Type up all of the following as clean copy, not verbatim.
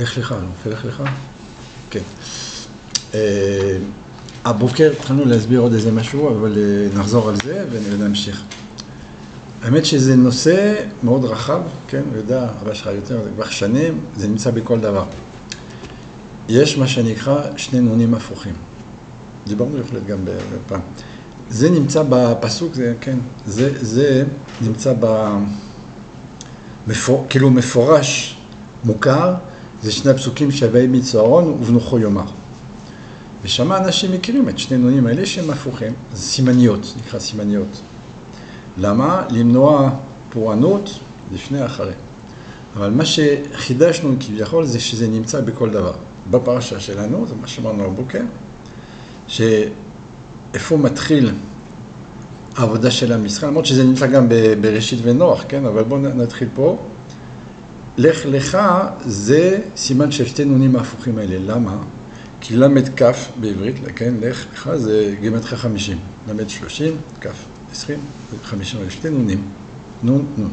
לך לך, לא, לך לך. כן. הבוקר התחלנו להסביר עוד איזה משהו, אבל נחזור על זה ונמשיך. האמת שזה נושא מאוד רחב, כן, הוא יודע, הרבה שלך יותר, זה כבר שנים, זה נמצא בכל דבר. יש מה שנקרא שני נונים הפוכים. דיברנו יכולת גם בפעם. זה נמצא בפסוק, זה, כן, זה נמצא כאילו מפורש, מוכר, זה שני הפסוקים שווה מצהרון ובנוחו יאמר. ושמה אנשים מכירים את שני נונים האלה שהם הפוכים, זה סימניות, נקרא סימניות. למה? למנוע פורענות לפני אחרי. אבל מה שחידשנו כביכול זה שזה נמצא בכל דבר. בפרשה שלנו, זה מה שאמרנו הבוקר, שאיפה מתחיל העבודה של עם ישראל, למרות שזה נמצא גם בראשית ונוח, כן? אבל בואו נתחיל פה. לך לך זה סימן של שתי נונים ההפוכים האלה. למה? כי למד כף בעברית, כן? לך לך זה גימטריה 50. למד 30, כף 20, 50, שתי נונים. נון, נון.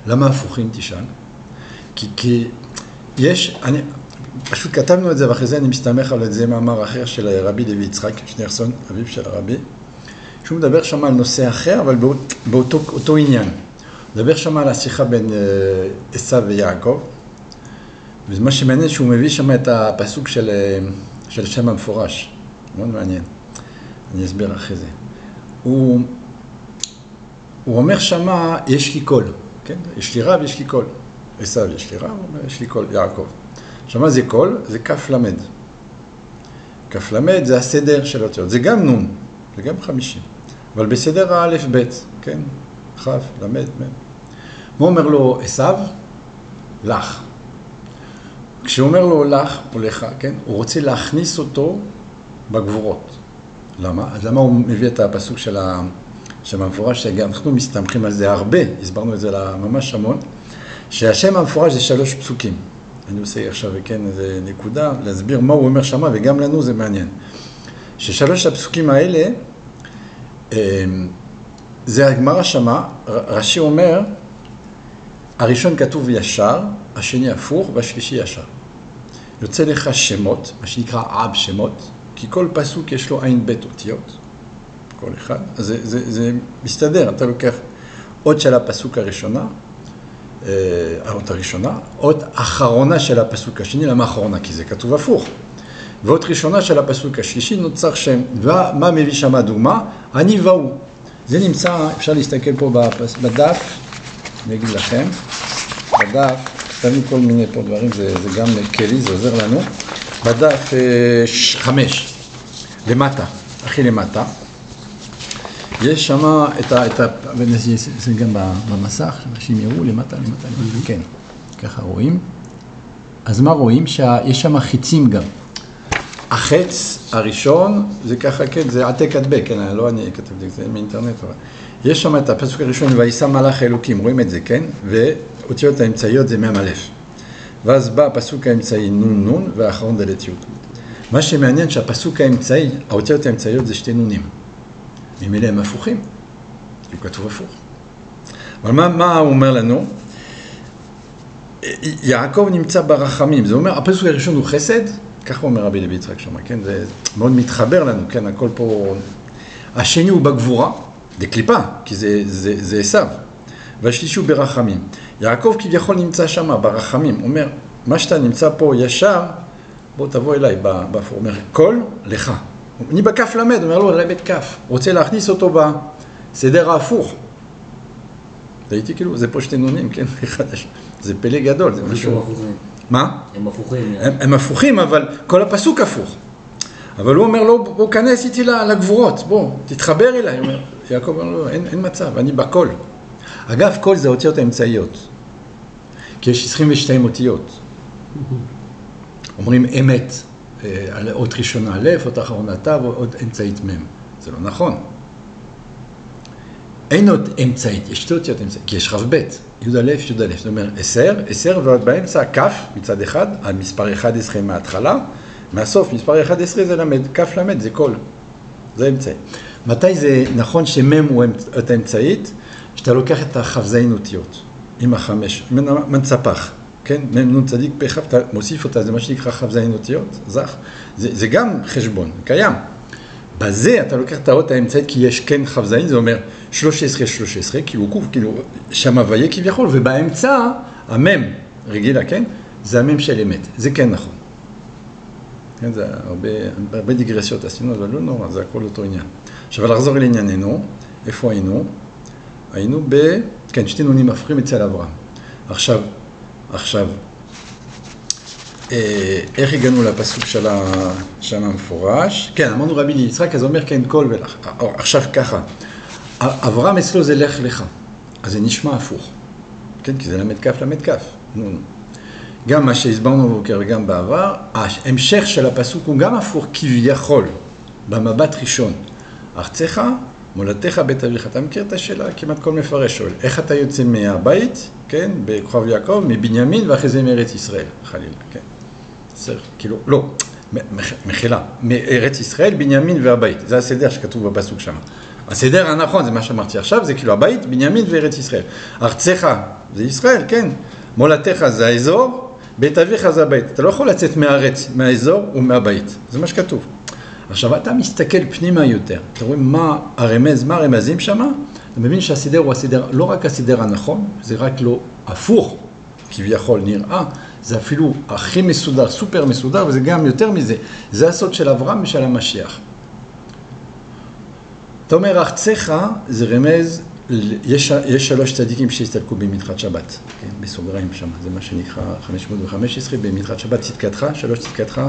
למה הפוכים תשאל? כי יש, פשוט כתבנו את זה, ואחרי זה אני מסתמך על זה מאמר אחר של רבי לוי יצחק, שניארסון, אביו של הרבי, שהוא מדבר שם על נושא אחר, אבל באותו עניין. מדבר שם על השיחה בין עשיו ויעקב, ומה שמעניין שהוא מביא שם את הפסוק של שם המפורש, מאוד מעניין, אני אסביר אחרי זה. הוא אומר שם, יש לי קול, כן? יש לי רב, יש לי קול. עשיו יש לי רב, הוא אומר, יש לי קול, יעקב. שמה זה קול? זה כף למד. כף למד זה הסדר של אותיות. זה גם נון, זה גם 50. אבל בסדר האלף בית, כן? כף, למד, מד. מה אומר לו עשיו? לך. כשהוא אומר לו לך או לך, כן? הוא רוצה להכניס אותו בגבורות. למה? אז למה הוא מביא את הפסוק של המפורש, שגם אנחנו מסתמכים על זה הרבה, הסברנו את זה ממש המון, שהשם המפורש זה 3 פסוקים. אני עושה עכשיו וכן איזה נקודה, להסביר מה הוא אומר שמה, וגם לנו זה מעניין. ש3 הפסוקים האלה, זה הגמרא שמה, רש"י אומר, הראשון כתוב ישר, השני הפוך, והשלישי ישר. יוצא לך שמות, מה שנקרא אב שמות, כי כל פסוק יש לו עין בית אותיות, כל אחד, אז זה מסתדר, אתה לוקח עוד של הפסוק הראשונה, האות הראשונה, אות אחרונה של הפסוק השני, למה אחרונה? כי זה כתוב הפוך. ואות ראשונה של הפסוק השלישי נוצר שם, ומה מביא שם הדוגמה? אני והוא. זה נמצא, אפשר להסתכל פה בדף, אני אגיד לכם, בדף, כתבנו כל מיני פה דברים, זה גם כלי, זה עוזר לנו, בדף 5, למטה, הכי למטה, יש שם זה גם במסך, שאנשים יראו למטה, כן, ככה רואים. אז מה רואים? שיש שם חיצים גם. החץ הראשון, זה ככה, כן, זה עתק הדבק, כן, לא אני כתבתי את זה מאינטרנט, אבל יש שם את הפסוק הראשון, וישא מלאך אלוקים, רואים את זה, כן? ואותיות האמצעיות זה מ' א'. ואז בא הפסוק האמצעי נון נון, והאחרון דלת י'. מה שמעניין שהפסוק האמצעי, האותיות האמצעיות זה שתי נונים. ממילא הם הפוכים, כי הוא כתוב הפוך. אבל מה הוא אומר לנו? יעקב נמצא ברחמים, זה אומר, הפסוק הראשון הוא חסד, ככה אומר רבי לוי יצחק שמה, כן? זה מאוד מתחבר לנו, כן? הכל פה... השני הוא בגבורה, דקליפה, כי זה עשיו, והשלישי הוא ברחמים. יעקב כביכול נמצא שם, ברחמים, אומר, מה שאתה נמצא פה ישר, בוא תבוא אליי, הוא אומר, קול לך. אני בכף למד, הוא אומר לו, למד כף. רוצה להכניס אותו בסדר ההפוך. ראיתי כאילו, זה פה שתי נונים, כן? זה פלא גדול, זה משהו... מה? הם הפוכים. הם הפוכים, אבל כל הפסוק הפוך. אבל הוא אומר לו, בוא כנס איתי לגבורות, בוא, תתחבר אליי. יעקב אומר לו, אין מצב, אני בקול. אגב, קול זה אותיות האמצעיות. כי יש 22 אותיות. אומרים אמת. על אות ראשונה א', אות אחרונה ת', אות אמצעית מ'. זה לא נכון. אין אות אמצעית, יש שתי אותיות אמצעית, כי יש רב ב', י' א', י' א', זאת אומרת 10 ועוד באמצע כף מצד אחד, על מספר 11 מההתחלה, מהסוף מספר 11 זה למד, כף למד זה קול, זה אמצעי. מתי זה נכון שמ' הוא אות האמצעית? שאתה לוקח את החבזין אותיות, עם החמש, מנצפח, כן? נון צדיק פ"כ, אתה מוסיף אותה, זה מה שנקרא כ"ז אותיות, זך. זה גם חשבון, קיים. בזה אתה לוקח את האות האמצעית, כי יש כן כ"ז, זה אומר 13, כי הוא קוף, כאילו, שם הוויה כביכול, ובאמצע, המם, רגילה, כן? זה המם של אמת, זה כן נכון. כן, זה הרבה דיגרסיות עשינו, אבל לא נורא, זה הכל אותו עניין. עכשיו, לחזור אל ענייננו, איפה היינו? היינו כן, שתי נונים הפכים אצל אברהם. עכשיו, איך הגענו לפסוק של המפורש? כן, אמרנו רבי ליצחק, אז אומר כן כל ולך. עכשיו ככה, אברהם אצלו זה לך לך, אז זה נשמע הפוך. כן, כי זה למד כף. נו. גם מה שהסברנו בבוקר וגם בעבר, ההמשך של הפסוק הוא גם הפוך כביכול, במבט ראשון. ארצך, מולדתך, בית אביך. אתה מכיר את השאלה? כמעט כל מפרש שואל. איך אתה יוצא מהבית, כן, בכוכב יעקב, מבנימין ואחרי זה מארץ ישראל, חלילה, כן. כאילו, לא, מחילה, מארץ ישראל, בנימין והבית. זה הסדר שכתוב בפסוק שם. הסדר הנכון, זה מה שאמרתי עכשיו, זה כאילו הבית, בנימין וארץ ישראל. ארצך זה ישראל, כן. מולדתך זה האזור, בית אביך זה הבית. אתה לא יכול לצאת מהארץ, מהאזור ומהבית. זה מה שכתוב. עכשיו, אתה מסתכל פנימה יותר. אתה רואה מה הרמזים שם? אתה מבין שהסדר הוא הסדר, לא רק הסדר הנכון, זה רק לא הפוך, כביכול נראה, זה אפילו הכי מסודר, סופר מסודר, וזה גם יותר מזה. זה הסוד של אברהם ושל המשיח. אתה אומר, ארצך זה רמז, יש 3 צדיקים שהסתלקו במדחת שבת, כן, בסוגריים שם, זה מה שנקרא 515, במדחת שבת צדקתך, 3 צדקתך,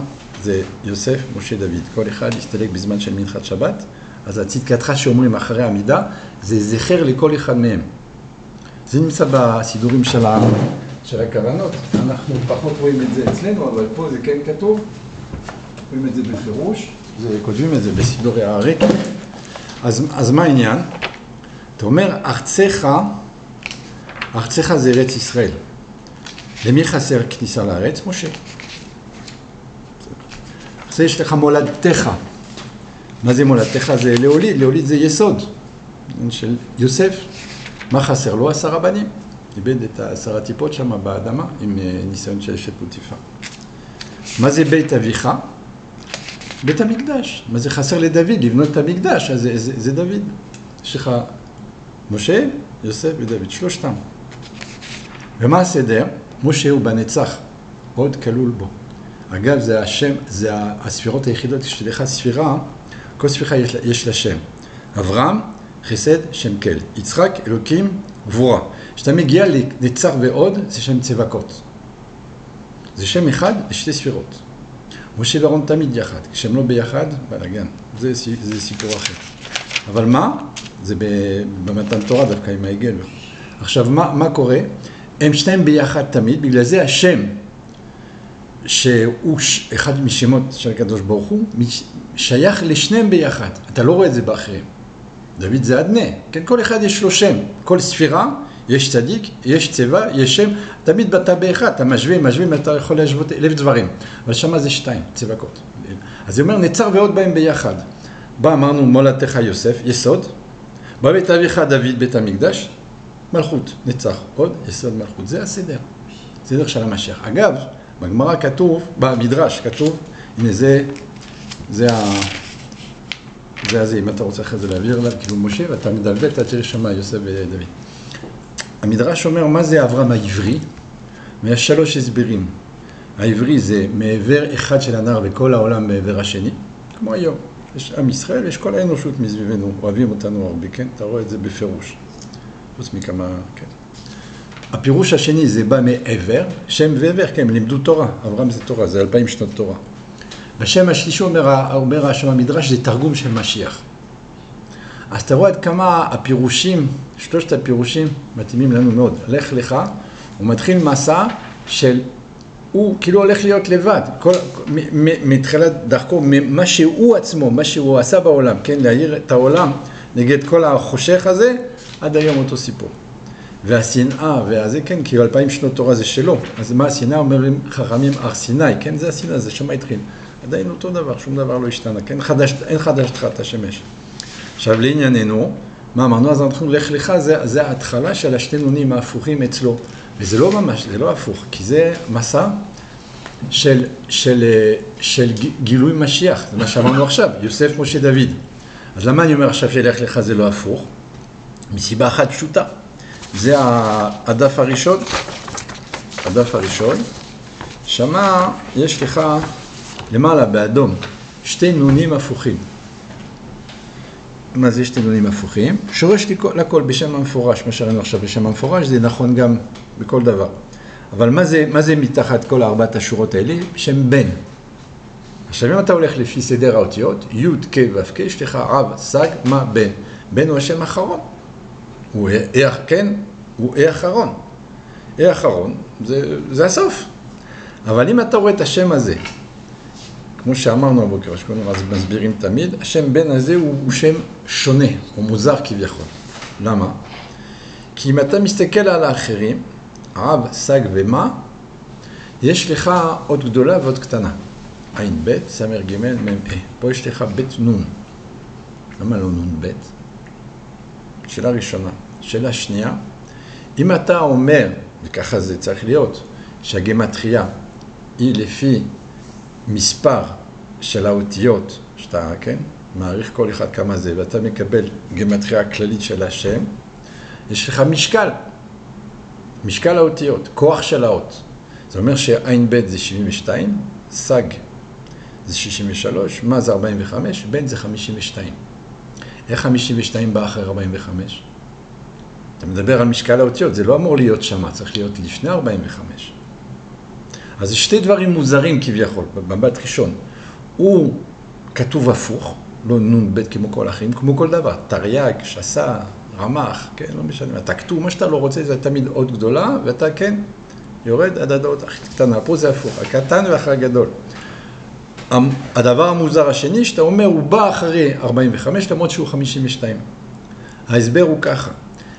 זה יוסף, משה, דוד, כל אחד הסתלק בזמן של מדחת שבת, אז הצדקתך שאומרים אחרי העמידה, זה זכר לכל אחד מהם. זה נמצא בסידורים של הכוונות, אנחנו פחות רואים את זה אצלנו, אבל פה זה כן כתוב, רואים את זה בפירוש, כותבים את זה בסידורי האריק. אז מה העניין? אתה אומר, ארצך זה ארץ ישראל. למי חסר כניסה לארץ? משה. אחרי יש לך מולדתך. מה זה מולדתך? זה להוליד, להוליד זה יסוד של יוסף. מה חסר לו? 10 בנים. איבד את 10 טיפות שם באדמה עם ניסיון של אשת פוטיפר. מה זה בית אביך? בית המקדש. מה זה חסר לדוד? לבנות את המקדש, אז זה דוד. יש לך משה, יוסף ודוד, 3. ומה הסדר? משה הוא בנצח, עוד כלול בו. אגב, זה השם, זה הספירות היחידות, כשתלך ספירה, כל ספירה יש לה שם. אברהם, חסד, שם כל. יצחק, אלוקים, גבורה. כשאתה מגיע לנצח ועוד, זה שם צבקות. זה שם אחד לשתי ספירות. משה ואהרון תמיד יחד, כשהם לא ביחד, בלגן. זה סיפור אחר. אבל מה? זה במתן תורה דווקא עם העגל. עכשיו, מה קורה? הם שניהם ביחד תמיד, בגלל זה השם, שהוא אחד משמות של הקדוש ברוך הוא, שייך לשניהם ביחד. אתה לא רואה את זה באחרים. דוד זה אדנה, כן? כל אחד יש לו שם. כל ספירה, יש צדיק, יש צבע, יש שם. תמיד אתה באחד, אתה משווים, אתה יכול להשוות 1000 דברים. אבל שמה זה 2 צבקות. אז זה אומר, נצר ועוד בהם ביחד. אמרנו, מולדתך יוסף, יסוד. בבית אביך דוד בית המקדש, מלכות, נצח, עוד יסוד מלכות. זה הסדר, סדר של המשיח. אגב, בגמרא כתוב, במדרש כתוב, הנה זה, אם אתה רוצה אחרי זה להעביר אליו, כאילו משה, ואתה מדלבל, אתה תראה שמה יוסף ודוד. המדרש אומר, מה זה אברהם העברי? ויש 3 הסברים. העברי זה מעבר אחד של הנהר וכל העולם מעבר השני, כמו היום. יש עם ישראל, יש כל האנושות מסביבנו, אוהבים אותנו הרבה, כן? אתה רואה את זה בפירוש. חוץ מכמה, כן. הפירוש השני זה בא מעבר, שם ועבר, כן, לימדו תורה. אברהם זה תורה, זה 2000 שנות תורה. השם השלישי אומר השם המדרש, זה תרגום של משיח. אז אתה רואה עד כמה הפירושים, 3 הפירושים מתאימים לנו מאוד. לך לך, הוא מתחיל מסע של, הוא כאילו הולך להיות לבד, מתחילת דרכו, מה שהוא עצמו, מה שהוא עשה בעולם, כן, להעיר את העולם נגד כל החושך הזה, עד היום אותו סיפור. והשנאה, והזה כן, כאילו 2000 שנות תורה זה שלו, אז מה השנאה? אומרים חכמים הר סיני, כן, זה השנאה, זה שמה התחיל. עדיין אותו דבר, שום דבר לא השתנה, כן, אין חדש תחת השמש. עכשיו לענייננו, מה אמרנו? אז אנחנו לך לך, זה ההתחלה של 2 נונים ההפוכים אצלו. וזה לא ממש, זה לא הפוך, כי זה מסע של גילוי משיח, זה מה שאמרנו עכשיו, יוסף משה דוד. אז למה אני אומר עכשיו שילך לך זה לא הפוך? מסיבה אחת פשוטה. זה הדף הראשון, שמה יש לך למעלה באדום שתי נונים הפוכים. מה זה שתי נונים הפוכים? שורש לכל בשם המפורש, מה שראינו עכשיו בשם המפורש, זה נכון גם בכל דבר. אבל מה זה מתחת כל ארבעת השורות האלה? שם בן. עכשיו אם אתה הולך לפי סדר האותיות, י' כ' ו' כ', יש לך אב, סג, מה, בן. בן הוא השם האחרון. הוא אחרון. אחרון, זה הסוף. אבל אם אתה רואה את השם הזה, כמו שאמרנו הבוקר, שכולנו מסבירים תמיד, השם בן הזה הוא שם שונה, הוא מוזר כביכול. למה? כי אם אתה מסתכל על האחרים, אב, סג ומה, יש לך עוד גדולה ועוד קטנה. עין ב', סמר ג' מ' ה'. פה יש לך ב' נון. למה לא נון ב'? שאלה ראשונה. שאלה שנייה, אם אתה אומר, וככה זה צריך להיות, שהגימטריה היא לפי מספר של האותיות, שאתה, כן, מעריך כל אחד כמה זה, ואתה מקבל גימטריה כללית של השם, יש לך משקל האותיות, כוח של האות. זה אומר שעין ב' זה 72, סג זה 63, מה זה 45, בן זה 52. איך 52 בא אחרי 45? אתה מדבר על משקל האותיות, זה לא אמור להיות שמה, צריך להיות לפני 45. אז זה שתי דברים מוזרים כביכול, במבט ראשון. הוא כתוב הפוך, לא נון ב' כמו כל אחרים, כמו כל דבר. תרי"ג, שס"ה, רמ"ח, כן, לא משנה. אתה כתוב, מה שאתה לא רוצה זה תמיד עוד גדולה, ואתה כן יורד עד הדעות הכי קטנה. פה זה הפוך, הקטן ואחרי הגדול. הדבר המוזר השני, שאתה אומר, הוא בא אחרי 45, למרות שהוא 52. ההסבר הוא ככה.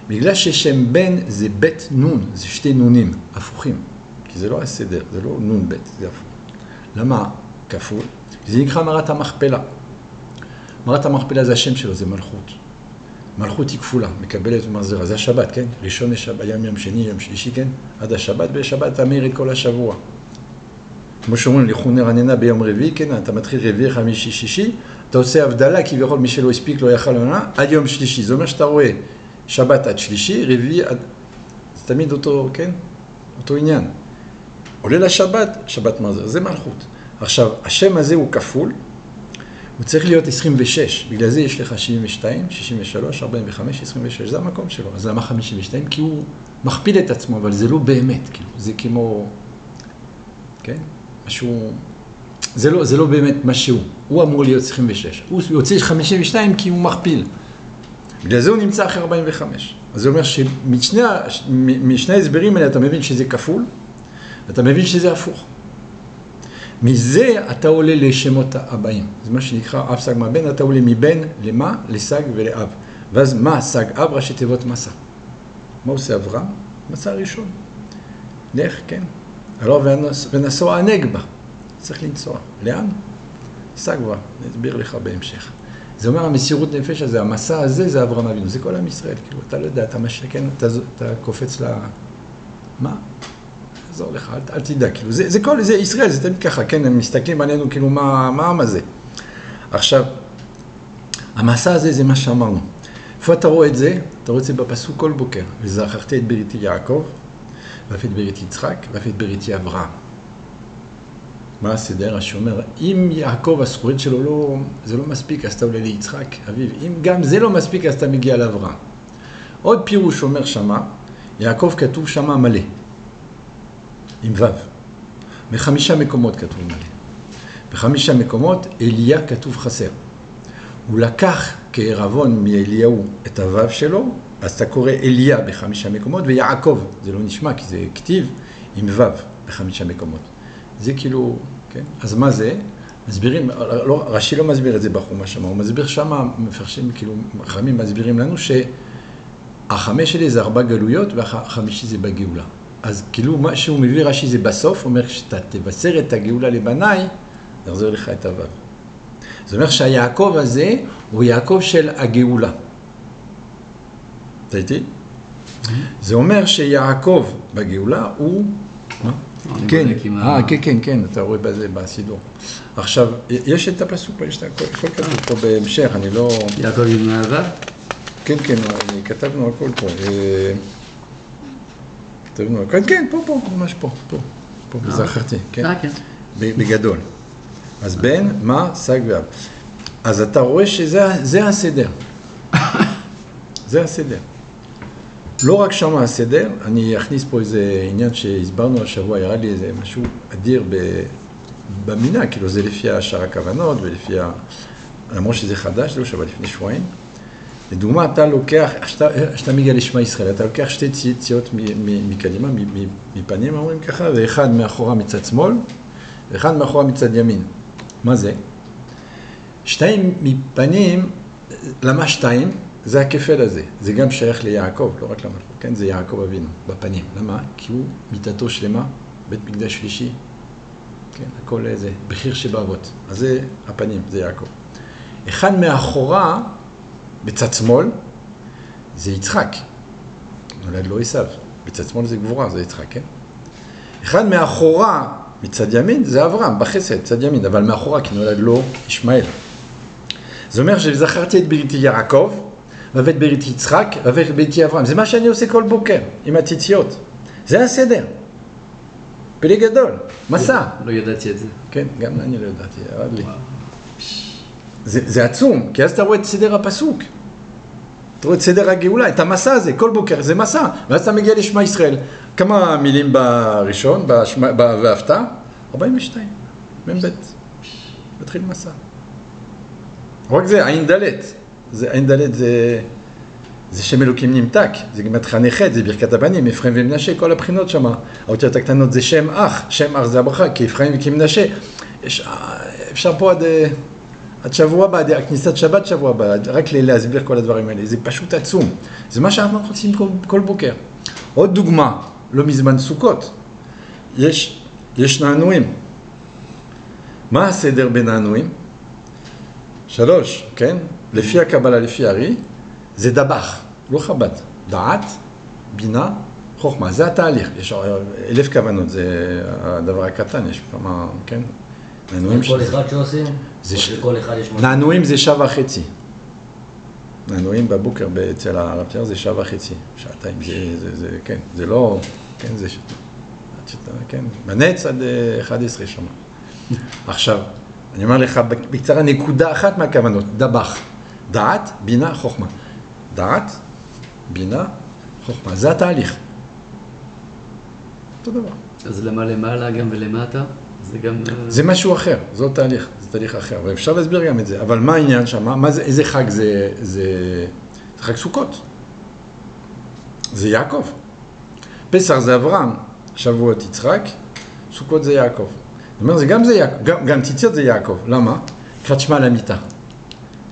בגלל ששם בן זה בית נון, זה שתי נונים, הפוכים. כי זה לא הסדר, זה לא נון בית, זה הפוך. למה כפול? זה נקרא מערת המכפלה. מערת המכפלה זה השם שלו, זה מלכות. מלכות היא כפולה, מקבלת ומחזירה. זה השבת, כן? ראשון לשבת, יום שני, יום שלישי, כן? עד השבת, בשבת אתה מאיר את כל השבוע. כמו שאומרים, לכו נרננה ביום רביעי, כן? אתה מתחיל רביעי, חמישי, שישי, אתה עושה הבדלה, כביכול מי שלא הספיק לא יכל לעונה, עד יום שלישי. זה אומר שאתה רואה שבת עד שלישי, רביעי עד... זה תמיד אותו, כן? אותו עניין. עולה לשבת, שבת מחזיר, זה מלכות. עכשיו, השם הזה הוא כפול, הוא צריך להיות 26, בגלל זה יש לך 72, 63, 45, 26, זה המקום שלו. אז למה 52? כי הוא מכפיל את עצמו, אבל זה לא באמת, כאילו, זה כמו, כן? משהו, זה לא באמת משהו, הוא אמור להיות 26, הוא יוצא 52 כי הוא מכפיל. בגלל זה הוא נמצא אחרי 45. אז זה אומר שמשני ההסברים האלה אתה מבין שזה כפול, ואתה מבין שזה הפוך. מזה אתה עולה לשמות הבאים. זה מה שנקרא אב סג מה בן, אתה עולה מבן למה? לסג ולאב. ואז מה סג אב? ראשי תיבות מסע. מה עושה אברהם? מסע ראשון. לך, כן. הלא ונסוע הנגבה. צריך לנסוע. לאן? סג כבר. נסביר לך בהמשך. זה אומר המסירות נפש הזה, המסע הזה זה אברהם אבינו. זה כל עם ישראל. כאילו, אתה לא יודע, אתה משקן, אתה קופץ מה? עזור לך, אל תדע, כאילו, זה ישראל, זה תמיד ככה, כן, הם מסתכלים עלינו, כאילו, מה זה? עכשיו, המסע הזה זה מה שאמרנו. איפה אתה רואה את זה? אתה רואה את זה בפסוק כל בוקר, וזכרתי את בריתי יעקב, ואף את בריתי יצחק, ואף את בריתי אברהם. מה הסדר? שאומר, אם יעקב הזכויות שלו זה לא מספיק, אז אתה עולה ליצחק, אביו, אם גם זה לא מספיק, אז אתה מגיע לאברהם. עוד פירוש אומר שמה, יעקב כתוב שמה מלא. עם ו'. ב5 מקומות כתוב מלא. ב5 מקומות אליה כתוב חסר. הוא לקח כערבון מאליהו את הו' שלו, אז אתה קורא אליה ב5 מקומות, ויעקב, זה לא נשמע כי זה כתיב עם ו' ב5 מקומות. זה כאילו, כן? אז מה זה? מסבירים, רש"י לא מסביר את זה בחומש שמה, הוא מסביר שמה, מפרשים, כאילו, חכמים מסבירים לנו שהחמש שלי זה 4 גלויות, והחמישי זה בגאולה. אז כאילו מה שהוא מביא רש"י זה בסוף, אומר שאתה תבשר את הגאולה לבניי, יחזור לך את הו'. זאת אומרת שהיעקב הזה הוא יעקב של הגאולה. אתה איתי? זה אומר שיעקב בגאולה הוא... כן, כן, אתה רואה בזה בסידור. עכשיו, יש את הפסוק, יש את הכל כתוב פה בהמשך, אני לא... יעקב עם אהבה? כן, כתבנו הכל פה. כתבנו הכל, כן, פה, ממש פה, זכרתי, כן? בגדול. אז בן, מה, סג ואב. אז אתה רואה שזה הסדר. זה הסדר. לא רק שם הסדר, אני אכניס פה איזה עניין שהסברנו השבוע, ירד לי איזה משהו אדיר במינה, כאילו זה לפי השאר הכוונות ולפי למרות שזה חדש, זה לא שווה לפני שבועיים. לדוגמה, אתה לוקח, כשאתה מגיע לשמע ישראל, אתה לוקח שתי ציציות מקדימה, מפנים, אומרים ככה, ואחד מאחורה מצד שמאל, ואחד מאחורה מצד ימין. מה זה? שתיים מפנים, למה שתיים? זה הכפל הזה, זה גם שייך ליעקב, לא רק למלכות, כן? זה יעקב אבינו, בפנים. למה? כי הוא מיטתו שלמה, בית מקדש שלישי, כן? הכל איזה, בחיר שבאבות. אז זה הפנים, זה יעקב. אחד מאחורה, בצד שמאל, זה יצחק. נולד לו עשיו. בצד שמאל זה גבורה, זה יצחק, כן? אחד מאחורה, מצד ימין, זה אברהם, בחסד, צד ימין, אבל מאחורה, כי נולד לו ישמעאל. זה אומר שזכרתי את בריתי יעקב, ואת בריתי יצחק, ואת בריתי אברהם. זה מה שאני עושה כל בוקר, עם הציציות. זה הסדר. פלא גדול, מסע. לא ידעתי את זה. כן, גם אני לא ידעתי, ירד לי. זה עצום, כי אז אתה רואה את סדר הפסוק. אתה רואה את סדר הגאולה, את המסע הזה, כל בוקר זה מסע. ואז אתה מגיע לשמע ישראל. כמה מילים בראשון, בהפתעה? 42, מבית. מתחיל מסע. רק זה, עין דלת. עין דלת זה שם אלוקים נמתק. זה גם התחנה ח', זה ברכת הבנים, אפרים ומנשה, כל הבחינות שם. האותיות הקטנות זה שם אח. שם אח זה הברכה, כי אפרים וכמנשה. אפשר פה עד שבוע הבא, הכניסת שבת שבוע הבא, רק להסביר כל הדברים האלה. זה פשוט עצום. זה מה שאנחנו רוצים כל בוקר. עוד דוגמה, לא מזמן סוכות. יש נענועים. מה הסדר בין נענועים? 3, כן? לפי הקבלה, לפי הרי, זה דבח, לא חב"ד. דעת, בינה, חוכמה. זה התהליך. יש 1000 כוונות, זה הדבר הקטן, יש כמה, כן? כל אחד שעושים? כל אחד יש... נענועים זה שעה וחצי. נענועים בבוקר אצל הרב תיאר זה שעה וחצי, שעתיים, זה, כן, זה לא, כן, זה, כן, מנץ עד 11 שמה. עכשיו, אני אומר לך בקצרה נקודה אחת מהכוונות, דבח, דעת, בינה, חוכמה. דעת, בינה, חוכמה, זה התהליך. אותו דבר. אז למה למעלה גם ולמטה? זה גם... זה משהו אחר, זה תהליך, זה תהליך אחר, ואפשר להסביר גם את זה, אבל מה העניין שם? איזה חג זה? זה חג סוכות. זה יעקב. פסח זה אברהם, שבועות יצחק, סוכות זה יעקב. זאת אומרת, זה גם זה יעקב, גם ציציות זה יעקב. למה? קראת שמע למיטה.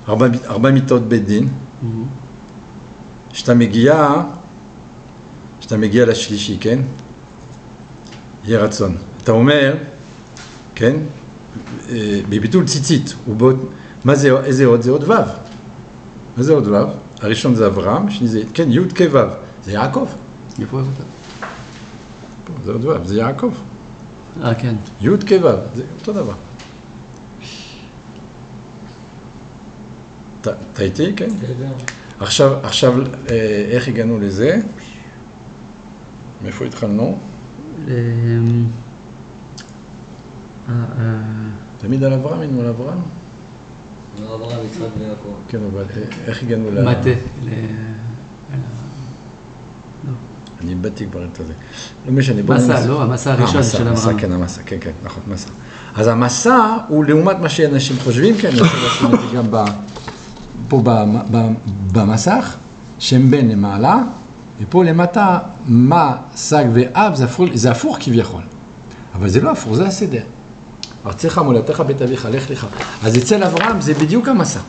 4 מיטות בית דין. שאתה מגיע לשלישי, כן? יהיה רצון. אתה אומר, כן? בביטול ציצית. מה זה, איזה עוד? זה עוד ו'. מה זה עוד ו'? הראשון זה אברהם, שני זה, כן, י' כ' ו'. זה יעקב. איפה אוהב אותה? זה עוד ו', זה יעקב. כן. י' כ' ו', זה אותו דבר. אתה איתי, כן? עכשיו, איך הגענו לזה? מאיפה התחלנו? תמיד על אברהם, היינו על אברהם? על אברהם, יצחק ויעקב. כן, אבל איך הגענו מטה. אני איבדתי כבר את זה. לא משנה. מסע, לא? המסע הראשון של אברהם. המסע, כן, המסע, כן, נכון, מסע. אז המסע הוא לעומת מה שאנשים חושבים, כן, אני חושב לשים את זה גם פה במסך, שם בן למעלה, ופה למטה, מה, סג ואב, זה הפוך כביכול. אבל זה לא הפוך, זה הסדר. ארצך מולדתך בית אביך, לך לך. אז אצל אברהם זה בדיוק המסע.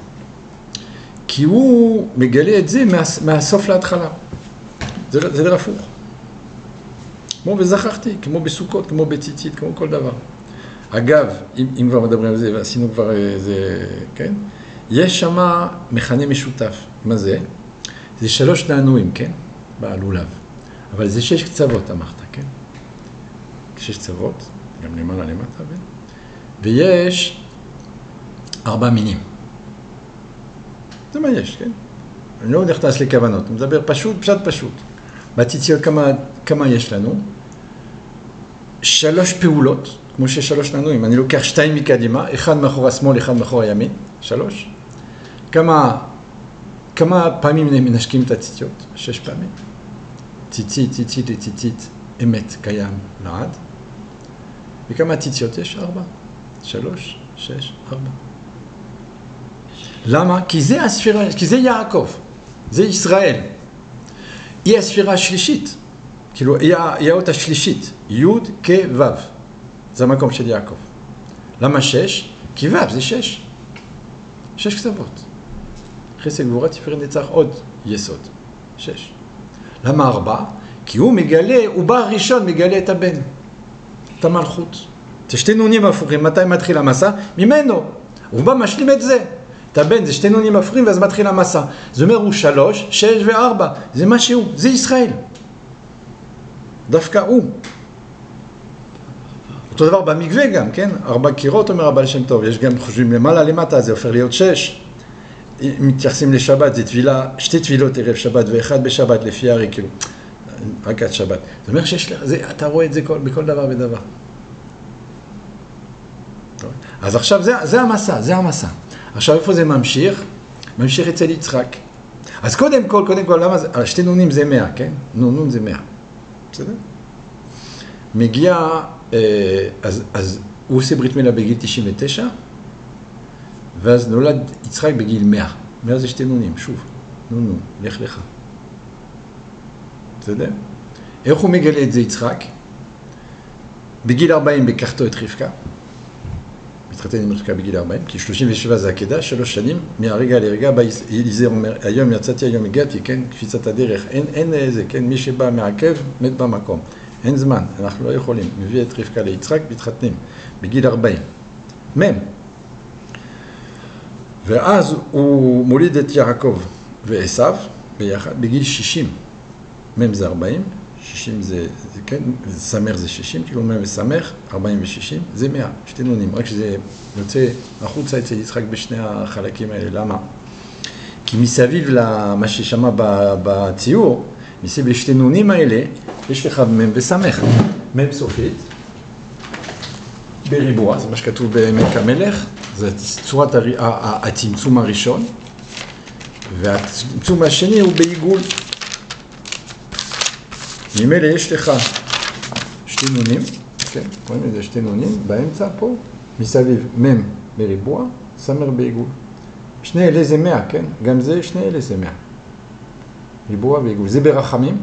כי הוא מגלה את זה מהסוף להתחלה. זה לא הפוך. כמו וזכחתי, כמו בסוכות, כמו בציצית, כמו כל דבר. אגב, אם כבר מדברים על זה, ועשינו כבר איזה, כן? יש שם מכנה משותף. מה זה? זה 3 נענועים, כן? בלולב. אבל זה 6 קצוות, אמרת, כן? 6 קצוות, גם למעלה למטה, ויש 4 מינים. זה מה יש, כן? אני לא נכנס לכוונות, אני מדבר פשוט, פשוט. בציציות כמה יש לנו? 3 פעולות, כמו שיש 3 נענועים. אני לוקח 2 מקדימה, 1 מאחור השמאל, 1 מאחור הימין, 3. כמה פעמים מנשקים את הציציות? 6 פעמים. ציצית לציצית, אמת קיים לעד. וכמה ציציות יש? 4. 3, 6, 4. למה? כי זה הספירה, כי זה יעקב, זה ישראל. היא הספירה השלישית, כאילו היא האות השלישית, י' כ' ו', זה המקום של יעקב. למה 6? כי ו' זה 6. 6 כתובות. חסד גבורה תפארת נצח עוד יסוד. 6. למה 4? כי הוא מגלה, הוא בא ראשון מגלה את הבן, את המלכות. זה 2 נונים הפוכים, מתי מתחיל המסע? ממנו. הוא בא משלים את זה. את הבן, זה 2 נונים הפוכים ואז מתחיל המסע. זה אומר הוא 3, 6 ו4. זה מה שהוא, זה ישראל. דווקא הוא. אותו דבר במקווה גם, כן? 4 קירות אומר הבעל שם טוב. יש גם חושבים למעלה למטה, זה הופך להיות 6. מתייחסים לשבת, זה תפילה, 2 תפילות ערב שבת ו1 בשבת לפי הרי, כאילו, רק עד שבת. זאת אומרת שיש לך, אתה רואה את זה בכל דבר ודבר. אז עכשיו זה המסע, זה המסע. עכשיו איפה זה ממשיך? ממשיך אצל יצחק. אז קודם כל, למה זה, 2 נונים זה 100, כן? נון זה 100. בסדר? מגיע, אז הוא עושה ברית מילה בגיל 99, ואז נולד יצחק בגיל 100. 100 זה 2 נונים, שוב. נו, לך לך. בסדר? איך הוא מגלה את זה יצחק? בגיל 40 בקחתו את רבקה. מתחתן עם רבקה בגיל 40, כי 37 זה עקדה, 3 שנים, מהרגע לרגע, אליעזר אומר, היום יצאתי, היום הגעתי, כן, קפיצת הדרך, אין איזה, כן, מי שבא מעכב, מת במקום. אין זמן, אנחנו לא יכולים. מביא את רבקה ליצחק, מתחתנים, בגיל 40. ואז הוא מוליד את יעקב ועשיו ביחד בגיל 60. זה 40, 60 זה כן, סמך זה 60, כאילו וסמך, 40 ו-60, זה 100, 2 נונים, רק שזה יוצא החוצה אצל יצחק בשני החלקים האלה. למה? כי מסביב למה ששמע בציור, מסביב לשתי נונים האלה, יש לך מ' וסמך. מ' סופית, בריבוע, זה מה שכתוב בעמק המלך, זה צורת הצמצום הראשון, והצמצום השני הוא בעיגול. ממילא יש לך 2 נונים, כן, רואים את זה 2 נונים, באמצע פה, מסביב מ' בריבוע, סמר בעיגול. 2 אלה זה 100, כן? גם זה 2 אלה זה 100. ריבוע ועיגול. זה ברחמים,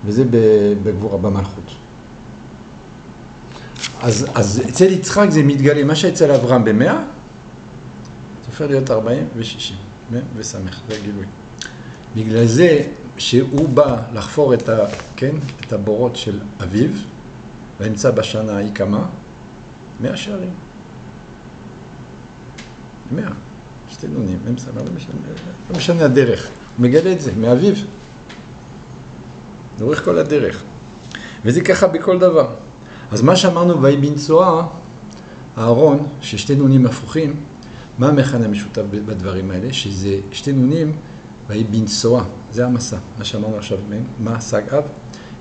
וזה בגבורה, במלכות. אז אצל יצחק זה מתגלה, מה שאצל אברהם ב-100, זה הופך להיות 40 ו-60, וסמך, זה הגילוי. בגלל זה שהוא בא לחפור את הבורות של אביו, והאמצע בשנה ההיא כמה? 100 שערים. 100, 2 נונים, לא משנה הדרך. הוא מגלה את זה, מאביו. לאורך כל הדרך. וזה ככה בכל דבר. אז מה שאמרנו ויהי בנשואה, אהרון, ש2 נונים הפוכים, מה המכנה המשותף בדברים האלה? שזה 2 נונים ויהי בנשואה, זה המסע, מה שאמרנו עכשיו, מה שג אב?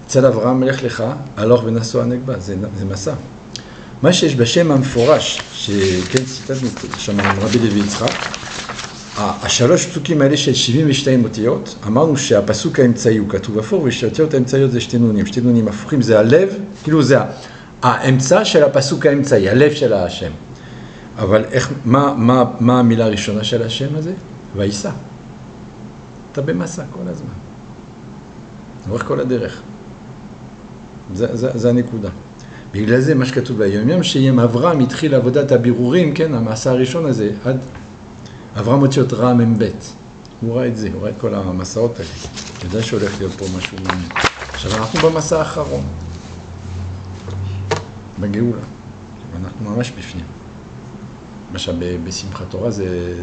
אצל אברהם מלך לך, הלוך ונשוא הנגבה, זה מסע. מה שיש בשם המפורש, שכן ציטטנו שם רבי לוי יצחק, השלוש פסוקים האלה של 72 אותיות, אמרנו שהפסוק האמצעי הוא כתוב אפור, ושהאותיות האמצעיות זה 2 נונים, 2 נונים הפוכים, זה הלב, כאילו זה האמצע של הפסוק האמצעי, הלב של השם. אבל מה המילה הראשונה של השם הזה? ויסע. אתה במסע כל הזמן. לאורך כל הדרך. זה הנקודה. בגלל זה מה שכתוב ביום שיום אברהם התחיל עבודת הבירורים, כן, המסע הראשון הזה, עד אברהם הוציא את רע מ"ב. הוא ראה את זה, הוא ראה את כל המסעות האלה. ידע שהולך להיות פה משהו מעניין. עכשיו אנחנו במסע האחרון. בגאולה. אנחנו ממש בפנים. למשל בשמחת תורה זה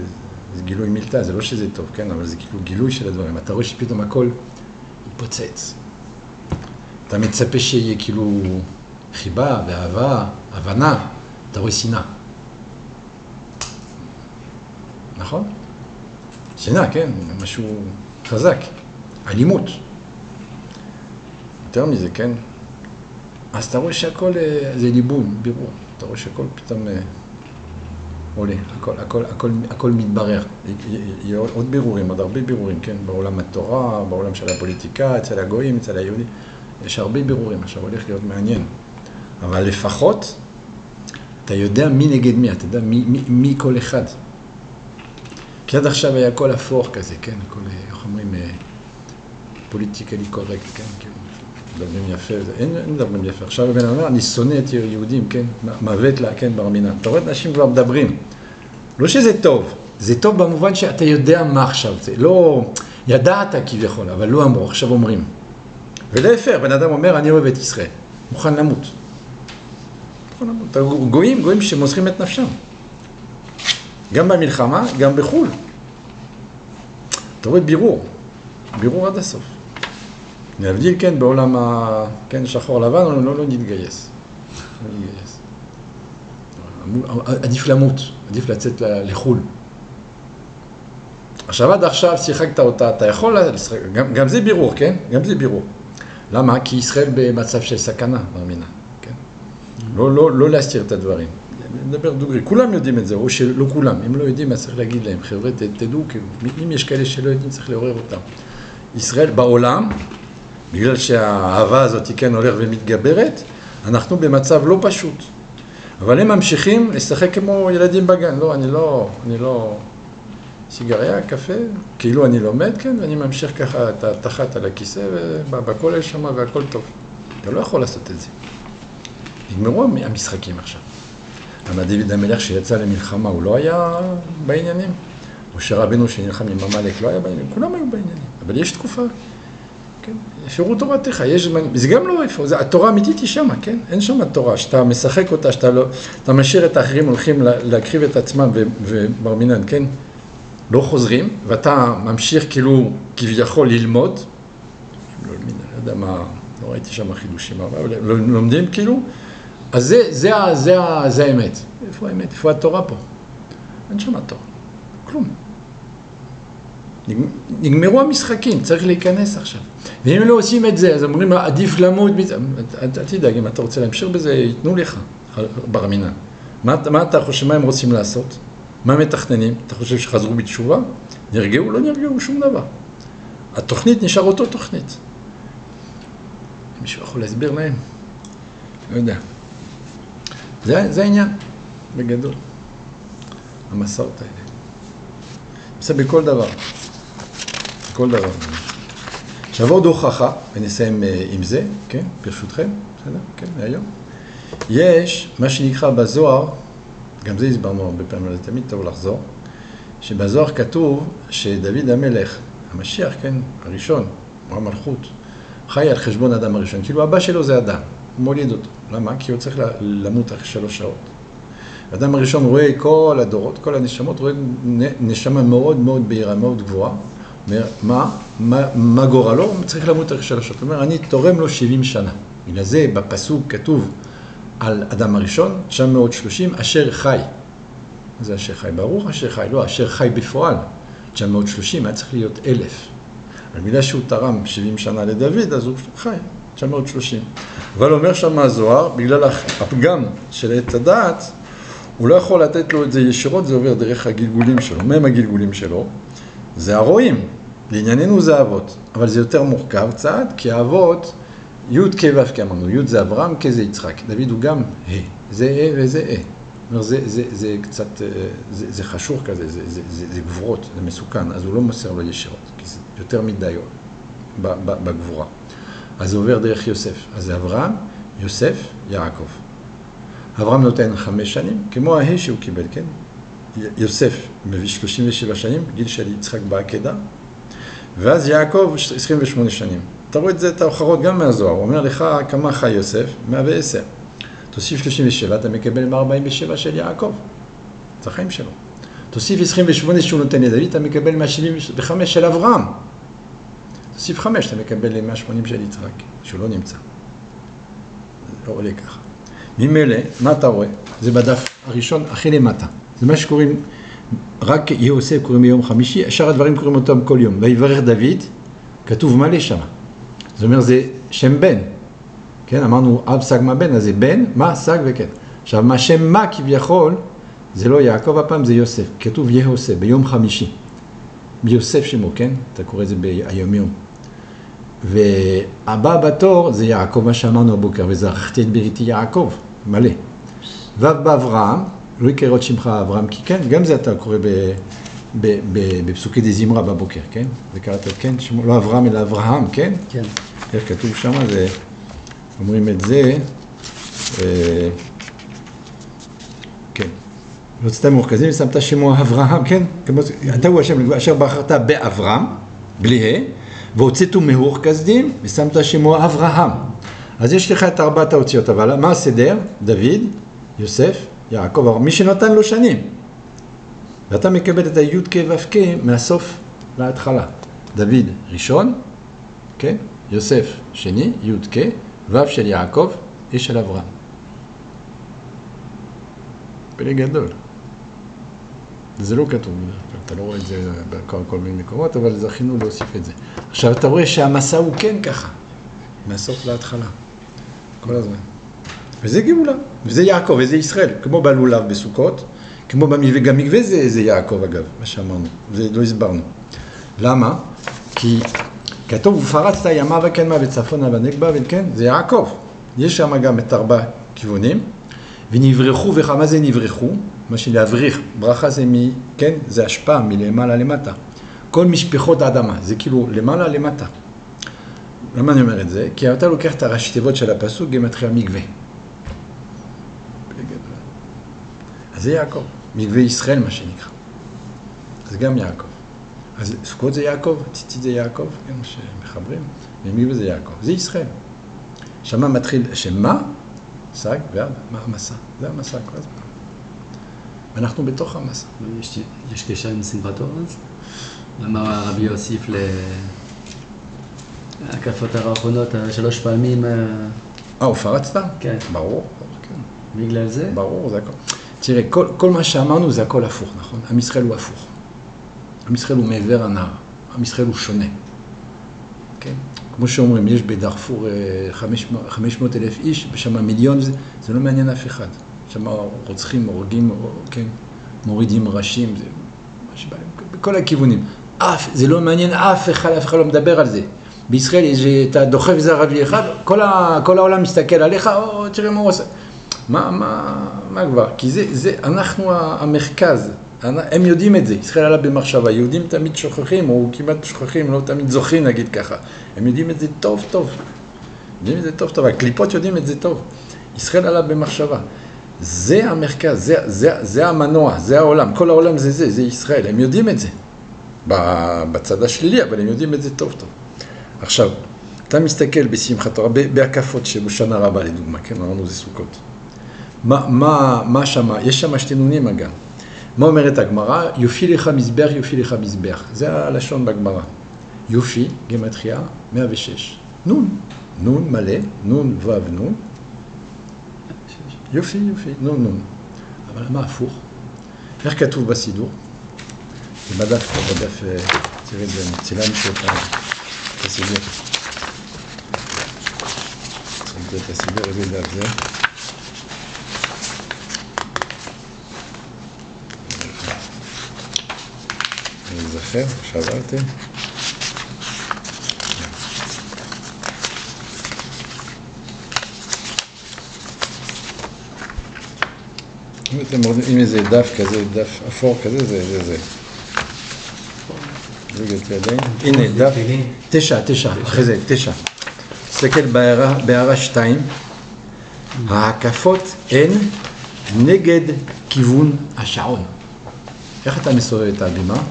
גילוי מילתא, זה לא שזה טוב, כן, אבל זה כאילו גילוי של הדברים. אתה רואה שפתאום הכל יתפוצץ. אתה מצפה שיהיה כאילו חיבה ואהבה, הבנה, אתה רואה שנאה. נכון? שנאה, כן, משהו חזק, אלימות. יותר מזה, כן? אז אתה רואה שהכל זה ליבון, בירור. אתה רואה שהכל פתאום עולה, הכל מתברר. יהיה עוד בירורים, עוד הרבה בירורים, כן? בעולם התורה, בעולם של הפוליטיקה, אצל הגויים, אצל היהודים. יש הרבה בירורים, עכשיו הולך להיות מעניין. אבל לפחות, אתה יודע מי נגד מי, אתה יודע מי כל אחד. כי עד עכשיו היה הכל הפוך כזה, כן? הכל, איך אומרים, פוליטיקלי קורקט, כן? כאילו, מדברים יפה, אין מדברים יפה. עכשיו הבן אומר, אני שונא את יהודים, כן? מוות לה, כן, בר מינן. אתה רואה, אנשים כבר מדברים. לא שזה טוב, זה טוב במובן שאתה יודע מה עכשיו זה. לא, ידעת כביכול, אבל לא אמרו, עכשיו אומרים. ולהפך, בן אדם אומר, אני אוהב את ישראל, מוכן למות. מוכן למות. גויים שמוסרים את נפשם. גם במלחמה, גם בחול. אתה רואה בירור עד הסוף. להבדיל, כן, בעולם שחור לבן, לא נתגייס. עדיף למות, עדיף לצאת לחול. עכשיו עד עכשיו שיחקת אותה, אתה יכול לשחק, גם זה בירור, כן? גם זה בירור. למה? כי ישראל במצב של סכנה, מאמינה, כן? לא להסתיר את הדברים. נדבר דוגרי, כולם יודעים את זה, או שלא כולם. אם לא יודעים, אז צריך להגיד להם, חבר'ה, תדעו, אם יש כאלה שלא יודעים, צריך לעורר אותם. ישראל בעולם, בגלל שהאהבה הזאת כן הולך ומתגברת, אנחנו במצב לא פשוט. אבל הם ממשיכים לשחק כמו ילדים בגן. לא, אני לא... סיגריה, קפה, כאילו אני לומד, כן, ואני ממשיך ככה את התחת על הכיסא, ובכל שמה והכל טוב. אתה לא יכול לעשות את זה. נגמרו המשחקים עכשיו. אבל דוד המלך שיצא למלחמה, הוא לא היה בעניינים? משה רבנו שנלחם עם עמלק לא היה בעניינים? כולם היו בעניינים. אבל יש תקופה, כן? שירות תורתך, יש זמן, זה גם לא איפה, התורה האמיתית היא שמה, כן? אין שמה תורה, שאתה משחק אותה, אתה משאיר את האחרים, הולכים להקריב את עצמם ובר מינן, כן? לא חוזרים, ואתה ממשיך כאילו כביכול ללמוד, לא יודע מה, לא ראיתי שם חידושים, אבל לומדים כאילו, אז זה האמת. איפה האמת? איפה התורה פה? אין שם התורה, כלום. נגמרו המשחקים, צריך להיכנס עכשיו. ואם לא עושים את זה, אז אומרים, עדיף למות, אל תדאג, אם אתה רוצה להמשיך בזה, ייתנו לך, בר מינן. מה אתה חושב, מה הם רוצים לעשות? מה מתכננים? אתה חושב שחזרו בתשובה? נרגעו? לא נרגעו שום דבר. התוכנית נשאר אותו תוכנית. מישהו יכול להסביר להם? לא יודע. זה העניין, בגדול. המסעות האלה. זה בכל דבר. בכל דבר. עכשיו עוד הוכחה, ונסיים עם זה, כן? ברשותכם, בסדר? כן, מהיום. יש מה שנקרא בזוהר, גם זה הסברנו הרבה פעמים, אבל זה תמיד טוב לחזור, שבזוהר כתוב שדוד המלך, המשיח, כן, הראשון, הוא המלכות, חי על חשבון אדם הראשון, כאילו הבא שלו זה אדם, הוא מוליד אותו. למה? כי הוא צריך למות אחרי 3 שעות. האדם הראשון רואה כל הדורות, כל הנשמות, רואה נשמה מאוד מאוד בהירה, מאוד גבוהה, אומר, מה גורלו? הוא צריך למות אחרי 3 שעות. הוא אומר, אני תורם לו 70 שנה. בגלל זה בפסוק כתוב, על אדם הראשון, 930, אשר חי. זה אשר חי, ברור אשר חי, לא, אשר חי בפועל. 930, היה צריך להיות 1,000. אבל בגלל שהוא תרם 70 שנה לדוד, אז הוא חי, 930. אבל אומר שם הזוהר, בגלל הפגם של עת הדעת, הוא לא יכול לתת לו את זה ישירות, זה עובר דרך הגלגולים שלו. מה הם הגלגולים שלו? זה הרועים. לענייננו זה אבות. אבל זה יותר מורכב קצת, כי האבות, י' כ' ו' כ' אמרנו, י' זה אברהם, כ' זה יצחק. דוד הוא גם ה', זה ה' וזה ה'. זה קצת, זה חשוך כזה, זה גבורות, זה מסוכן, אז הוא לא מוסר לו ישירות, כי זה יותר מדי בגבורה. אז זה עובר דרך יוסף. אז זה אברהם, יוסף, יעקב. אברהם נותן 5 שנים, כמו הה' שהוא קיבל, כן? יוסף מביא 37 שנים, גיל של יצחק בעקדה, ואז יעקב 28 שנים. אתה רואה את זה, את האחרות גם מהזוהר, הוא אומר לך כמה חי יוסף, 110. תוסיף 37, אתה מקבל 147 של יעקב, זה החיים שלו. תוסיף 28 שהוא נותן לדוד, אתה מקבל 175 של אברהם. תוסיף 5, אתה מקבל ל-180 של יצחק, שהוא לא נמצא. זה לא עולה ככה. ממילא, מה אתה רואה? זה בדף הראשון הכי למטה. זה מה שקוראים, רק יהוסף קוראים ביום חמישי, שאר הדברים קוראים אותם כל יום. ויברך דוד, כתוב מלא שם. זאת אומרת, זה שם בן. כן, אמרנו אב סג מה בן, אז זה בן, מה, סג וכן. עכשיו, מה שם מה כביכול, זה לא יעקב, הפעם זה יוסף. כתוב יהוסף, ביום חמישי. ביוסף שמו, כן? אתה קורא את זה ביום יום. והבא בתור זה יעקב, מה שאמרנו הבוקר, וזרחתי את בריתי יעקב, מלא. ובאברהם, לא יקרא עוד שמך אברהם, כי כן, גם זה אתה קורא בפסוקי דזמרה בבוקר, כן? וקראת, כן, שמו, לא אברהם אלא אברהם, כן? כן. איך כתוב שם, זה, אומרים את זה, כן. לא סתם מורכזים, ושמת שמו אברהם, כן? אתה הוא השם, אשר בחרת באברהם, בלי ה, והוצאתו מהורכזדים, ושמת שמו אברהם. אז יש לך את ארבעת האוציות, אבל מה הסדר? דוד, יוסף, יעקב, מי שנתן לו שנים. ואתה מקבל את הי' כ' ו' כ' מהסוף להתחלה. דוד ראשון, כן? יוסף שני, י' כ', ו' של יעקב, איש של אברהם. פלא גדול. זה לא כתוב, אתה לא רואה את זה בכל מיני מקומות, אבל זכינו להוסיף את זה. עכשיו אתה רואה שהמסע הוא כן ככה, מהסוף להתחלה, כל הזמן. וזה גאולה, וזה יעקב, וזה ישראל, כמו בלולב בסוכות, כמו במקווה, גם מקווה זה יעקב אגב, מה שאמרנו, זה לא הסברנו. למה? כי כתוב, ופרצת ימה וקדמה וצפונה ונגבה, וכן, זה יעקב. יש שם גם את 4 כיוונים, ונברחו, מה זה נברחו? מה שלהבריך, ברכה זה כן, זה השפעה מלמעלה למטה. כל משפחות האדמה, זה כאילו למעלה למטה. למה אני אומר את זה? כי אתה לוקח את הראשי תיבות של הפסוק, גימטריה מקווה. אז זה יעקב, מקווה ישראל מה שנקרא. אז גם יעקב. אז סוכות זה יעקב, ציצית זה יעקב, כן, מה שמחברים, ומקווה זה יעקב. זה ישראל. שמה מתחיל, שמה? סג ועד, מה המסע? זה המסע כל הזמן. אנחנו בתוך המסע. יש קשר עם שמחת תורה אז? למה רבי יוסיף להקפות האחרונות 3 פעמים? ופרצת? כן. ברור. כן. בגלל זה? ברור, זה הכל. תראה, כל מה שאמרנו זה הכל הפוך, נכון? עם ישראל הוא הפוך. עם ישראל הוא מעבר הנהר. עם ישראל הוא שונה. כן? כמו שאומרים, יש בדארפור 500,000 איש, ושם מיליון, זה לא מעניין אף אחד. שם רוצחים, הורגים, כן, מורידים ראשים, זה מה שבא, בכל הכיוונים. זה לא מעניין אף אחד לא מדבר על זה. בישראל אתה דוחף זה ערבי אחד, כל העולם מסתכל עליך, תראה מה הוא עושה. מה כבר? כי זה, אנחנו המרכז, הם יודעים את זה, ישראל עלה במחשבה, יהודים תמיד שוכחים, או כמעט שוכחים, לא תמיד זוכרים, נגיד ככה. הם יודעים את זה טוב טוב. יודעים את זה טוב טוב, הקליפות יודעים את זה טוב. ישראל עלה במחשבה. זה המרכז, זה המנוע, זה העולם, כל העולם זה ישראל, הם יודעים את זה. בצד השלילי, אבל הם יודעים את זה טוב טוב. עכשיו, אתה מסתכל בשמחת תורה, בהקפות שבשנה רבה לדוגמה, כן, אמרנו זה סוכות. מה שמה? יש שם 2 נונים אגב. מה אומרת הגמרא? יופי לך מזבח, יופי לך מזבח. זה הלשון בגמרא. יופי, גימטריה, 106. נון מלא, נון וו נון. יופי, נון. אבל מה הפוך? איך כתוב בסידור? זה בדף, תראה את זה, צילמתי את הסידור. צילמתי את הסידור, הביא דף זה. אני זוכר, שעברתי. אם אתם רואים איזה דף כזה, דף אפור כזה, זה. הנה, דף 9, אחרי זה, 9. תסתכל בהערה 2. ההקפות הן נגד כיוון השעון. איך אתה מסובב את הבימה?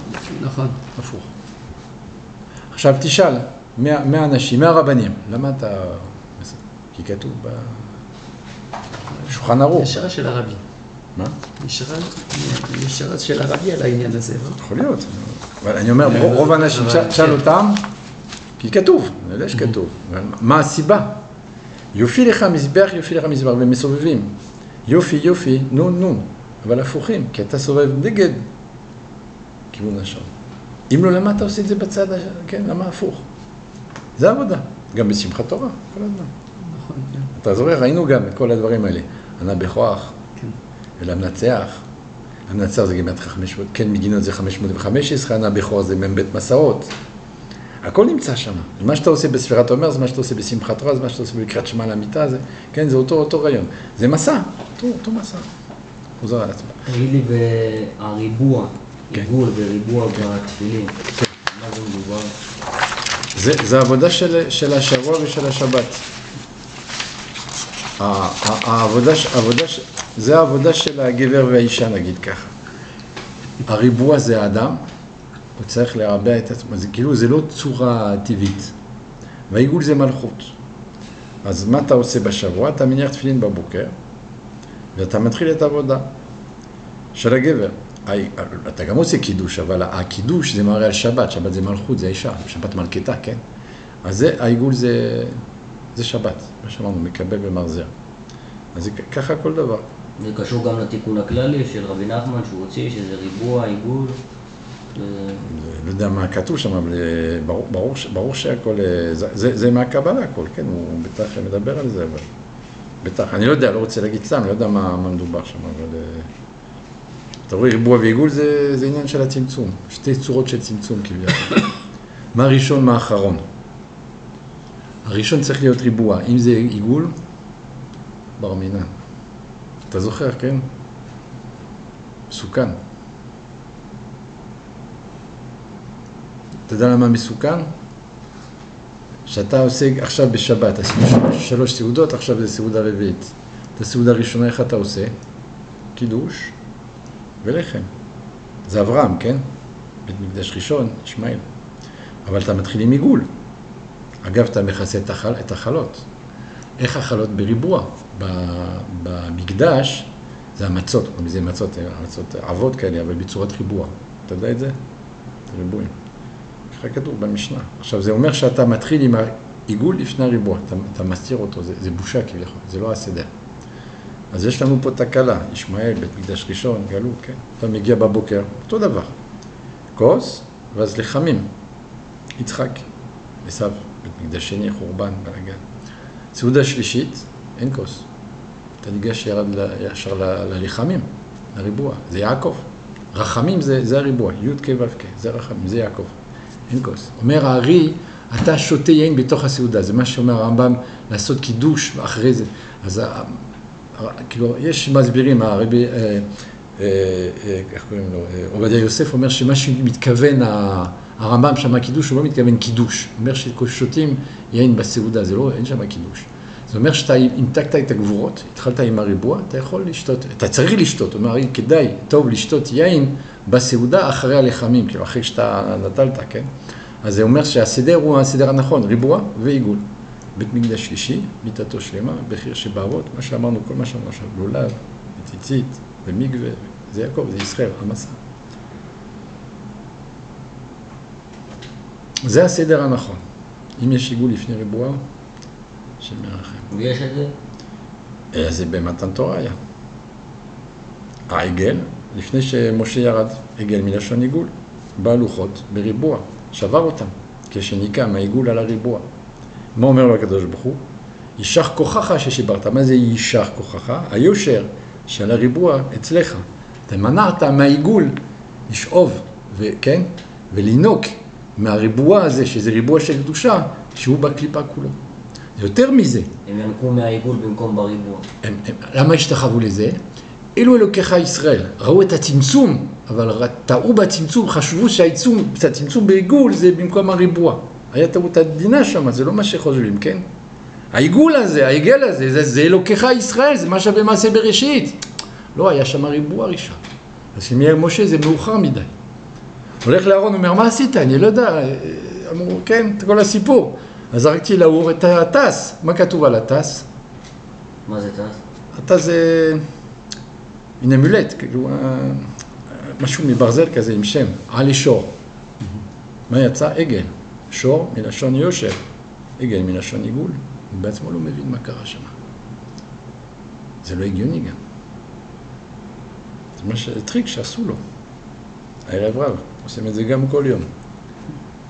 נכון. הפוך. עכשיו תשאל, מהאנשים, מהרבנים, למה אתה... כי כתוב בשולחן ערוך. יש שעה של הרבי. מה? יש שעה של הרבי על העניין הזה, לא? יכול להיות. אבל אני אומר, רוב האנשים, שאל אותם, כי כתוב, אני יודע שכתוב. מה הסיבה? יופי לך מזבח, יופי לך מזבח, והם מסובבים. יופי, יופי, נון, נון. אבל הפוכים, כי אתה סובב נגד כיוון השעון. אם לא, למה אתה עושה את זה בצד, כן, למה הפוך? זה עבודה. גם בשמחת תורה, כל הזמן. נכון, כן. אתה זוכר, ראינו גם את כל הדברים האלה. ענה בכוח, כן. ולמנצח. המנצח זה גימטריה 500, כן, מגינות זה 515, ענה בכוח זה מבית מסעות. הכל נמצא שם. מה שאתה עושה בספירת העומר, זה מה שאתה עושה בשמחת תורה, זה מה שאתה עושה בקריאת שמע למיטה, זה, כן, זה אותו רעיון. זה מסע, אותו מסע. חוזר על עצמו. תגיד לי, והריבוע, כן. עיגול וריבוע בתפילין, מה זה מדובר? זה העבודה של השבוע ושל השבת. זה העבודה של הגבר והאישה, נגיד ככה. הריבוע זה האדם, הוא צריך להרבע את עצמו, זה כאילו זה לא צורה טבעית. והעיגול זה מלכות. אז מה אתה עושה בשבוע? אתה מניח תפילין בבוקר, ואתה מתחיל את העבודה של הגבר. אתה גם עושה קידוש, אבל הקידוש זה מראה על שבת, שבת זה מלכות, זה אישה, שבת מלכתה, כן? אז העיגול זה שבת, מה שאמרנו, מקבל ומחזר. אז זה ככה כל דבר. זה קשור גם לתיקון הכללי של רבי נחמן שהוא הוציא, שזה ריבוע, עיגול. לא יודע מה כתוב שם, אבל ברור שהכל, זה מהקבלה הכל, כן? הוא בטח מדבר על זה, אבל בטח, אני לא יודע, לא רוצה להגיד סתם, לא יודע מה מדובר שם, אבל אתה רואה, ריבוע ועיגול זה עניין של הצמצום, שתי צורות של צמצום כביכול. מה הראשון, מה האחרון? הראשון צריך להיות ריבוע, אם זה עיגול, בר מינן. אתה זוכר, כן? מסוכן. אתה יודע למה מסוכן? שאתה עושה עכשיו בשבת, עשינו 3 סעודות, עכשיו זה סעודה רביעית. את הסעודה הראשונה, איך אתה עושה? קידוש ולחם. זה אברהם, כן? בית מקדש ראשון, ישמעאל. אבל אתה מתחיל עם עיגול. אגב, אתה מכסה את החלות. איך החלות? בריבוע. במקדש זה המצות, זה מצות עבות כאלה, אבל בצורת ריבוע. אתה יודע את זה? ריבועים. ככה כתוב במשנה. עכשיו, זה אומר שאתה מתחיל עם העיגול לפני הריבוע. אתה מסתיר אותו, זה בושה כביכול, זה לא הסדר. אז יש לנו פה תקלה, ישמעאל, בית מקדש ראשון, גלות, כן? אתה מגיע בבוקר, אותו דבר. כוס, ואז לחמים. יצחק, עשיו, בית מקדש שני, חורבן, בלגן. סעודה שלישית, אין כוס. אתה ניגש ישר ללחמים, לריבוע. זה יעקב. רחמים זה הריבוע, י' כ' ו' כ', זה רחמים, זה יעקב. אין כוס. אומר הארי, אתה שותה יין בתוך הסעודה. זה מה שאומר הרמב"ם, לעשות קידוש אחרי זה. אז כאילו, יש מסבירים, הרבי, איך קוראים לו, עובדיה יוסף אומר שמה שמתכוון, הרמב"ם שם הקידוש, הוא לא מתכוון קידוש. הוא אומר ששותים יין בסעודה, זה לא, אין שם קידוש. זה אומר שאתה המתקת את הגבורות, התחלת עם הריבוע, אתה יכול לשתות, אתה צריך לשתות, הוא אומר, כדאי, טוב לשתות יין בסעודה אחרי הלחמים, כאילו אחרי שאתה נטלת, כן? אז זה אומר שהסדר הוא הסדר הנכון, ריבוע ועיגול. בית מקדש שלישי, מיטתו שלמה, בחיר שבאבות, מה שאמרנו, כל מה שאמרנו עכשיו, לולב, ציצית, ומקווה, זה יעקב, זה ישראל, המסע. זה הסדר הנכון. אם יש עיגול לפני ריבוע, שמרחם. ויש את זה? זה במתן תורה היה. העגל, לפני שמשה ירד, עגל מלשון עיגול, בא לוחות בריבוע, שבר אותם, כשניקם העיגול על הריבוע. מה אומר לו הקדוש ברוך הוא? יישך כוחך ששיברת. מה זה יישך כוחך? היושר של הריבוע אצלך. אתה מנעת מהעיגול לשאוב, כן? ולינוק מהריבוע הזה, שזה ריבוע של קדושה, שהוא בקליפה כולו. יותר מזה. הם ינקו מהעיגול במקום בריבוע. למה השתחוו לזה? אלו אלוקיך ישראל. ראו את הצמצום, אבל טעו בצמצום, חשבו שהצמצום בעיגול זה במקום הריבוע. היה טעות עדינה שם, זה לא מה שחושבים, כן? העיגול הזה, העגל הזה, זה אלוקיך ישראל, זה מה שבמעשה בראשית. לא, היה שם הריבוע ראשון. אז שמיה משה זה מאוחר מדי. הולך לארון, אומר, מה עשית? אני לא יודע. אמרו, כן, את כל הסיפור. אז זרקתי לאור את הטס. מה כתוב על הטס? מה זה טס? הטס זה מין אמולט, כאילו, משהו מברזל כזה עם שם, עלי שור. מה יצא? עגל. שור מלשון יושר, עגל מלשון עיגול, הוא בעצמו לא מבין מה קרה שם. זה לא הגיוני גם. זה טריק שעשו לו. הערב רב, עושים את זה גם כל יום.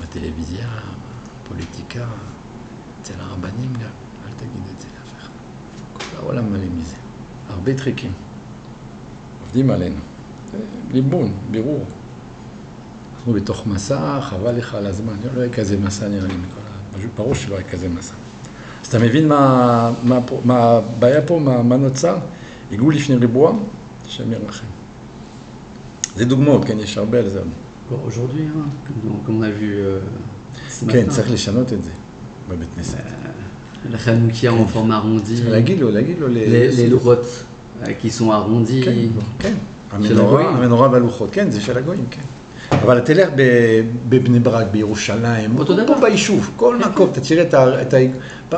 בטלוויזיה, בפוליטיקה, אצל הרבנים גם, אל תגיד את זה לאף אחד. כל העולם מלא מזה. הרבה טריקים. עובדים עלינו. ליבון, בירור. אנחנו בתוך מסע, חבל לך על הזמן. לא היה כזה מסע נראה לי מכל ברור שלא היה כזה מסע. אז אתה מבין מה הבעיה פה, מה נוצר? עיגול לפני ריבוע, השם ירחם. זה דוגמאות, כן, יש הרבה על זה. Aujourd'hui, hein, comme on a vu ce matin. כן, צריך לשנות את זה בבית כנסת. La chanoukia en forme arrondi. להגיד לו, les lourotes qui sont arrondis. כן, המנורה והלוחות, כן, זה של הגויים, כן. אבל תלך בבני ברק, בירושלים, פה ביישוב, כל מקום, אתה תראה את ה...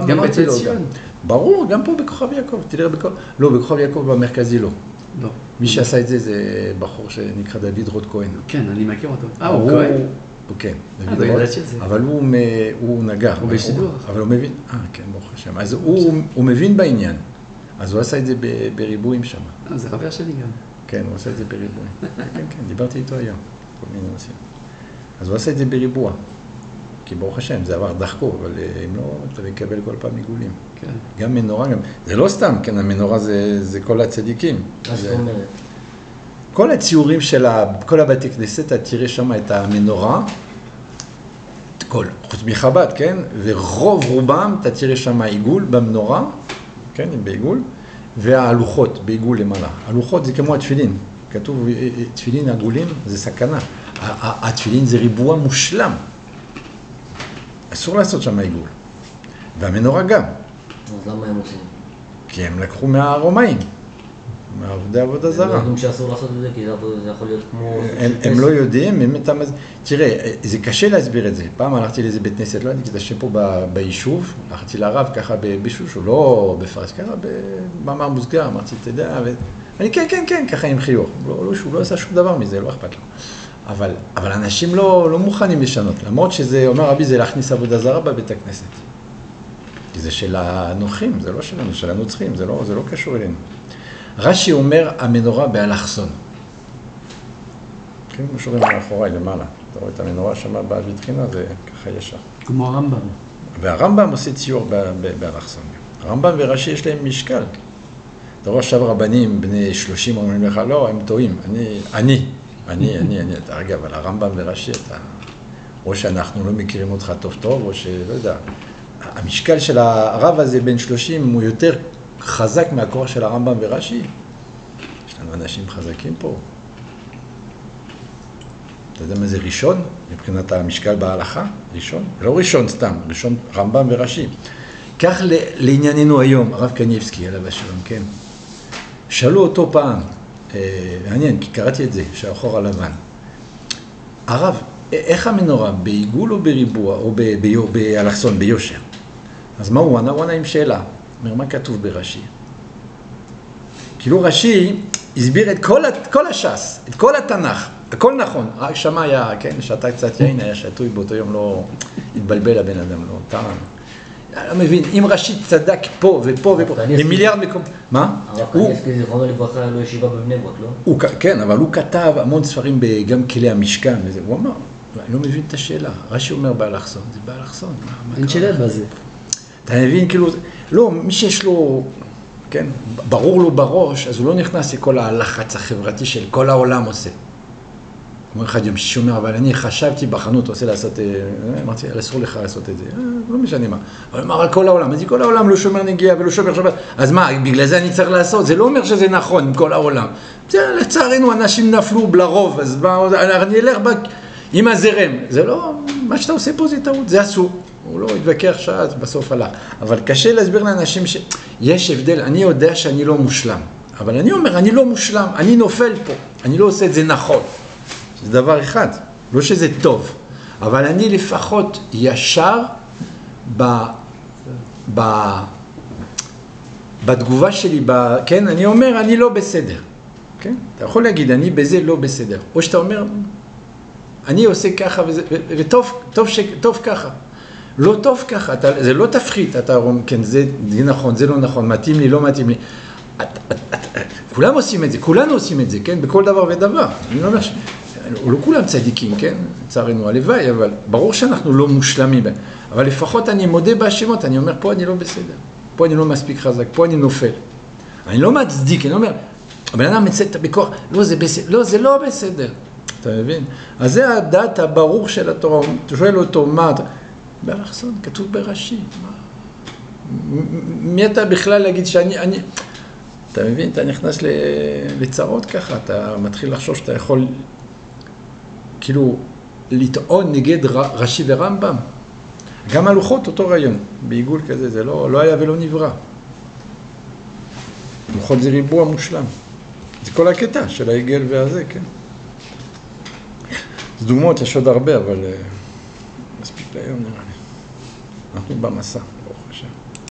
גם בציון. ברור, גם פה בכוכב יעקב, תראה לא, בכוכב יעקב במרכזי לא. לא. מי שעשה את זה זה בחור שנקרא דוד רוט כהן. כן, אני מכיר אותו. הוא כהן? כן, דוד רוט. אבל הוא נגח. הוא בשידור. אבל הוא מבין, כן, ברוך השם. אז הוא מבין בעניין. אז הוא עשה את זה בריבועים שם. זה חבר שלי גם. כן, הוא עשה את זה בריבועים. כן, דיברתי איתו היום. כל מיני נושאים. אז הוא עשה את זה בריבוע. כי ברוך השם, זה עבר דחקו, אבל אם לא, אתה מקבל כל פעם עיגולים. כן. גם מנורה, זה לא סתם, כן, המנורה זה כל הצדיקים. מה זאת אומרת? כל הציורים של כל הבתי כנסת, אתה תראה שם את המנורה, חוץ מחב"ד, כן? ורוב רובם, אתה תראה שם עיגול במנורה, כן, בעיגול, והלוחות בעיגול למעלה. הלוחות זה כמו התפילין. כתוב, תפילין עגולים זה סכנה. התפילין זה ריבוע מושלם. אסור לעשות שם עיגול. והמנורה גם. אז למה הם עושים? כי הם לקחו מהרומאים, מעבודי עבודה זרה. הם לא יודעים שאסור לעשות את זה, כי זה יכול להיות כמו... הם לא יודעים, תראה, זה קשה להסביר את זה. פעם הלכתי לאיזה בית כנסת, לא ידעתי את השם פה ביישוב, הלכתי לרב ככה בשושו, לא בפרס, ככה במאמר מוסגר, אמרתי, אתה יודע, אני כן, ככה עם חיוך. הוא לא עשה שום דבר מזה, לא אכפת לו. אבל אנשים לא מוכנים לשנות, למרות שזה, אומר רבי, זה להכניס עבודה זרה בבית הכנסת. כי זה של הנוחים, זה לא שלנו, של הנוצחים, זה לא קשור אלינו. רש"י אומר, המנורה באלכסון. כן, כמו שאומרים מאחוריי, למעלה. אתה רואה את המנורה שמה בוויטרינה, זה ככה ישר. כמו הרמב"ם. והרמב"ם עושה ציור באלכסון. הרמב"ם ורש"י יש להם משקל. אתה רואה עכשיו רבנים, בני 30 אומרים לך, לא, הם טועים, אני, אתה רגע, אבל הרמב"ם ורש"י, או שאנחנו לא מכירים אותך טוב, או שלא יודע, המשקל של הרב הזה בין 30 הוא יותר חזק מהכוח של הרמב"ם ורש"י. יש לנו אנשים חזקים פה. אתה יודע מה זה ראשון? מבחינת המשקל בהלכה? ראשון? לא ראשון סתם, ראשון רמב"ם ורש"י. כך לענייננו היום, הרב קניבסקי, עליו השלום, כן. שאלו אותו פעם, מעניין, כי קראתי את זה, שהאחור הלבן. הרב, איך המנורה, בעיגול או בריבוע, או באלכסון, ביושר? אז מה הוא ענה? הוא ענה עם שאלה. אומר, מה כתוב ברש"י? כאילו רש"י הסביר את כל הש"ס, את כל התנ"ך, הכל נכון. רק שמה היה, כן, שתה קצת יין, היה שתוי באותו יום, לא התבלבל הבן אדם, לא טעם. לא מבין, אם רש"י צדק פה ופה ופה, במיליארד מקום, מה? הרב קניבסקי זיכרונו לברכה היה לו ישיבה בבני ברק, לא? כן, אבל הוא כתב המון ספרים גם כלי המשכן וזה, הוא אמר, אני לא מבין את השאלה, רש"י אומר באלכסון, זה באלכסון, אין שאלה בזה. אתה מבין, כאילו, לא, מי שיש לו, כן, ברור לו בראש, אז הוא לא נכנס לכל הלחץ החברתי של כל העולם עושה. כמו אחד יום שישי אומר, אבל אני חשבתי בחנות, עושה לעשות, אמרתי, אסור לך לעשות את זה, לא משנה מה. אבל אמר על כל העולם, אז כל העולם לא שומר נגיעה ולא שומר שבת, אז מה, בגלל זה אני צריך לעשות? זה לא אומר שזה נכון עם כל העולם. זה לצערנו, אנשים נפלו לרוב, אז אני אלך עם הזרם. זה לא, מה שאתה עושה פה זה טעות, זה אסור. הוא לא התווכח שעה, בסוף הלך. אבל קשה להסביר לאנשים שיש הבדל, אני יודע שאני לא מושלם. אבל אני אומר, אני לא מושלם, אני נופל פה, אני לא עושה את זה נכון. זה דבר אחד, לא שזה טוב, אבל אני לפחות ישר בתגובה שלי, כן, אני אומר, אני לא בסדר, כן? אתה יכול להגיד, אני בזה לא בסדר, או שאתה אומר, אני עושה ככה, וטוב ככה. לא טוב ככה, זה לא תפחית, אתה אומר, כן, זה נכון, זה לא נכון, מתאים לי, לא מתאים לי. כולם עושים את זה, כולנו עושים את זה, כן, בכל דבר ודבר. אני לא אומר לא כולם צדיקים, כן, לצערנו הלוואי, אבל ברור שאנחנו לא מושלמים. אבל לפחות אני מודה בהאשמות, אני אומר, פה אני לא בסדר, פה אני לא מספיק חזק, פה אני נופל. אני לא מצדיק, אני אומר, הבן אדם מצא את הביקור, לא, זה בסדר, לא, זה לא בסדר. אתה מבין? אז זה הדעת הברור של התורה, אתה שואל אותו, מה אתה... באלכסון, כתוב ברש"י. מי אתה בכלל להגיד שאני... אתה מבין? אתה נכנס לצרות ככה, אתה מתחיל לחשוב שאתה יכול כאילו לטעון נגד רש"י ורמב"ם. גם הלוחות אותו רעיון, בעיגול כזה, זה לא היה ולא נברא. לוחות זה ריבוע מושלם. זה כל הקטע של העגל והזה, כן? זה דוגמאות, יש עוד הרבה, אבל מספיק להיום נראה לי. אנחנו במסע.